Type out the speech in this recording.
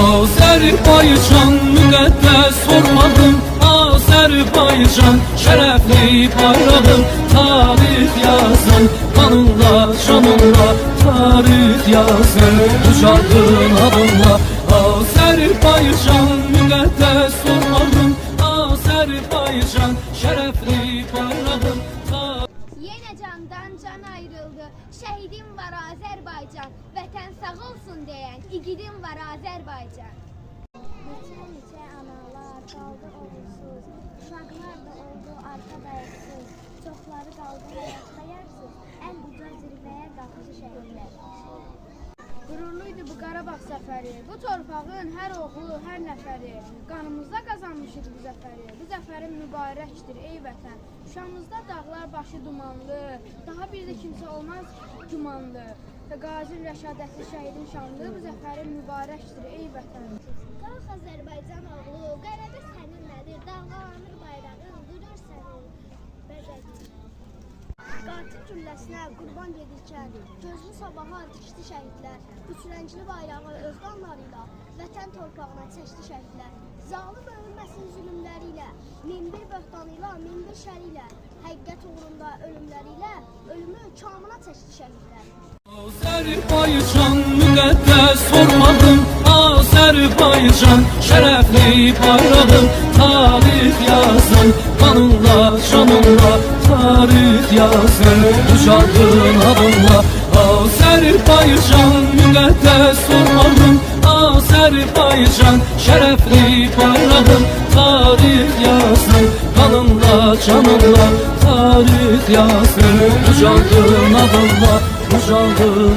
Azerbaycan müqəddəs sormadım, Azerbaycan şərəfli bayrağım, tarix yazın, qanınla, canınla, tarix yazın, ucaldın adınla. Azerbaycan müqəddəs sormadım, Azerbaycan şərəfli bayrağım. Yenə candan can ayrıldı, şəhidim var Azərbaycan, vətən sağ olsun deyən igidim var Azərbaycan. Neçə analar qaldı oğulsuz, uşaqlar da oldu arxa dayaksız, çoxları qaldı həyatda yarsız, ən uca zirvəyə qalxıcı şəhidlər. Qürurluydu bu Qarabağ səfəri, bu torpağın hər oğlu, hər nəfəri. Qanımızda qazanmışıq bu zəfəri, bu zəfərin mübarəkdir ey vətən. Şuşamızda dağlar başı dumanlı, daha bir də kimsə olmaz gümanlı. Qazi rəşadətli şəhidin şanlı, bu zəfərin mübarəkdir ey vətən. Qalx Azərbaycan oğlu, qələbə səninlədir, dalğalanır bayrağın, durur sənin bəzədir. Qatil gülləsinə qurban gedirkən, gözlü sabaha dikişdi şəhidlər, üçrəngli bayrağı öz qanlarıyla, vətən torpağına çəkdi şəhidlər. Zalım ölməsin zülümləri ilə, minbir böhtanıyla, minbir şəri ilə, həqiqət uğrunda ölümləri ilə, ölümü kamına çəkdi şəhidlər. Azerbaycan müqəddəs sormadım, Azerbaycan şərəfli bayrağım, tarix yazın, qanınla, canınla, tarix yazın, ucaldın adınla. Azerbaycan müqəddəs sormadım, Azerbaycan şərəfli bayrağım, tarix yazın, qanınla, canınla, tarix yazın, ucaldın adınla, ucaldın